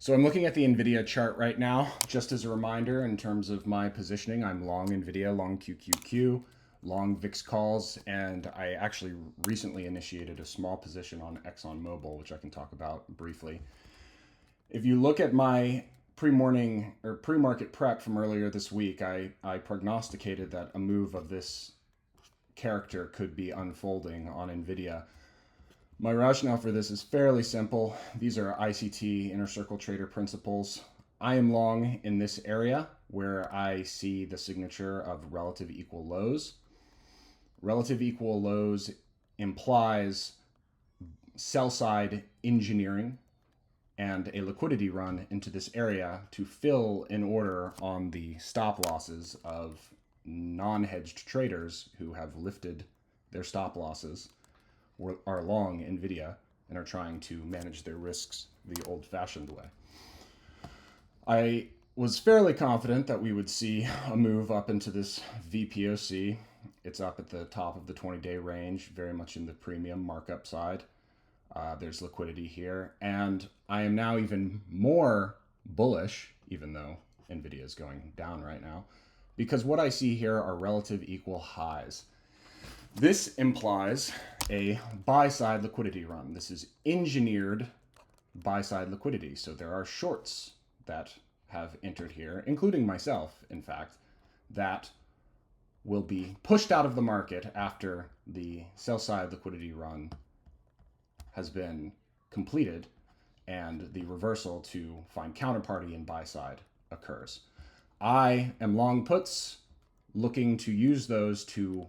So I'm looking at the NVIDIA chart right now. Just as a reminder, in terms of my positioning, I'm long NVIDIA, long QQQ, long VIX calls, and I actually recently initiated a small position on ExxonMobil, which I can talk about briefly. If you look at my pre-morning or pre-market prep from earlier this week, I prognosticated that a move of this character could be unfolding on NVIDIA. My rationale for this is fairly simple. These are ICT, inner circle trader principles. I am long in this area where I see the signature of relative equal lows. Relative equal lows implies sell side engineering and a liquidity run into this area to fill an order on the stop losses of non-hedged traders who have lifted their stop losses, are long NVIDIA, and are trying to manage their risks the old-fashioned way. I was fairly confident that we would see a move up into this VPOC. It's up at the top of the 20-day range, very much in the premium markup side. There's liquidity here, and I am now even more bullish, even though NVIDIA is going down right now, because what I see here are relative equal highs. This implies a buy-side liquidity run. This is engineered buy-side liquidity. So there are shorts that have entered here, including myself, in fact, that will be pushed out of the market after the sell-side liquidity run has been completed and the reversal to find counterparty in buy-side occurs. I am long puts, looking to use those to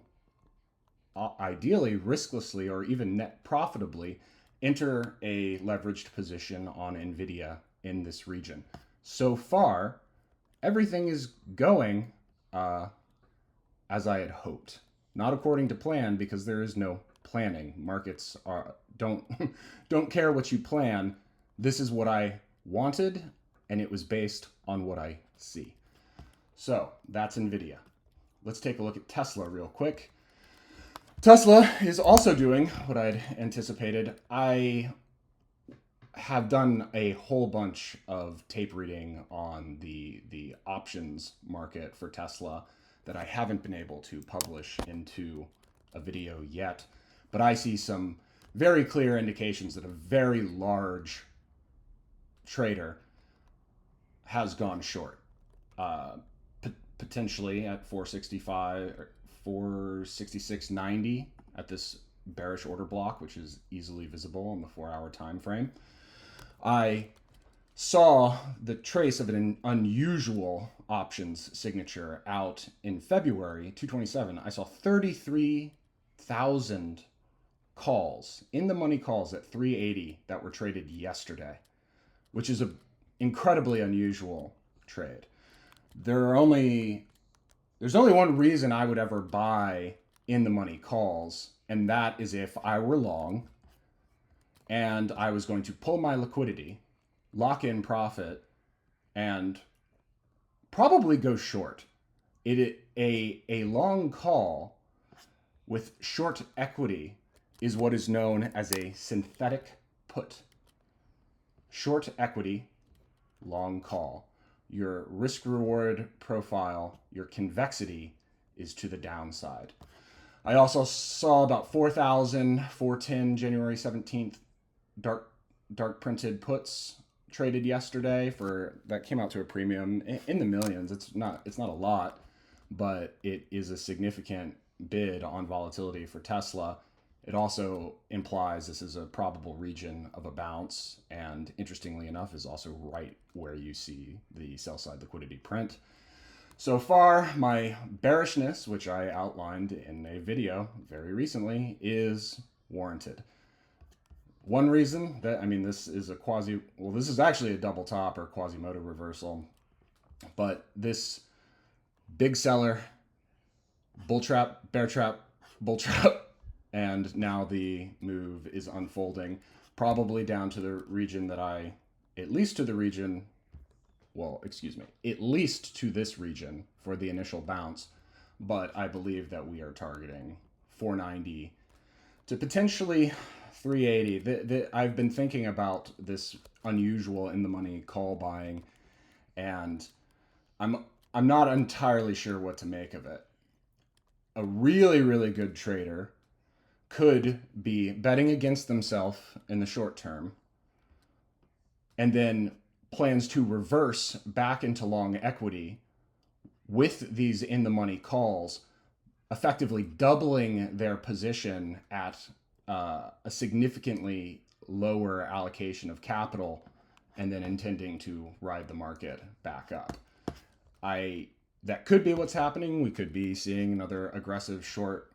ideally risklessly or even net profitably enter a leveraged position on NVIDIA in this region. So far, everything is going as I had hoped. Not according to plan, because there is no planning. Markets don't care what you plan. This is what I wanted, and it was based on what I see. So that's NVIDIA. Let's take a look at Tesla real quick. Tesla is also doing what I'd anticipated. I have done a whole bunch of tape reading on the options market for Tesla that I haven't been able to publish into a video yet, but I see some very clear indications that a very large trader has gone short, potentially at 465 or 466.90 at this bearish order block, which is easily visible on the 4-hour time frame. I saw the trace of an unusual options signature out in February 227. I saw 33,000 calls in the money calls at 380 that were traded yesterday, which is an incredibly unusual trade. There's only one reason I would ever buy in the money calls, and that is if I were long and I was going to pull my liquidity, lock in profit, and probably go short. A long call with short equity is what is known as a synthetic put. Short equity, long call. Your risk reward profile, your convexity is to the downside. I also saw about 4,410 January 17th dark printed puts traded yesterday that came out to a premium in the millions. It's not a lot, but it is a significant bid on volatility for Tesla. It also implies this is a probable region of a bounce, and interestingly enough is also right where you see the sell side liquidity print. So far, my bearishness, which I outlined in a video very recently, is warranted. One reason that, this is this is actually a double top or Quasimodo reversal, but this big seller, bull trap, bear trap, bull trap, and now the move is unfolding, probably down to the region at least to this region for the initial bounce, but I believe that we are targeting 490 to potentially 380. I've been thinking about this unusual in the money call buying, and I'm I'm not entirely sure what to make of it. A really, really good trader could be betting against themselves in the short term and then plans to reverse back into long equity with these in the money calls, effectively doubling their position at a significantly lower allocation of capital, and then intending to ride the market back up. That could be what's happening. We could be seeing another aggressive short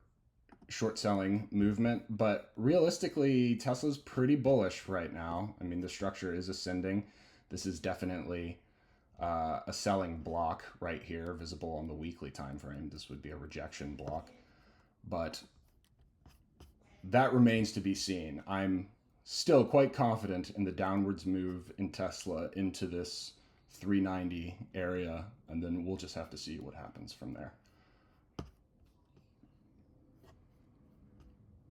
selling movement, but realistically, Tesla's pretty bullish right now. I mean, the structure is ascending. This is definitely a selling block right here, visible on the weekly time frame. This would be a rejection block, but that remains to be seen. I'm still quite confident in the downwards move in Tesla into this 390 area, and then we'll just have to see what happens from there.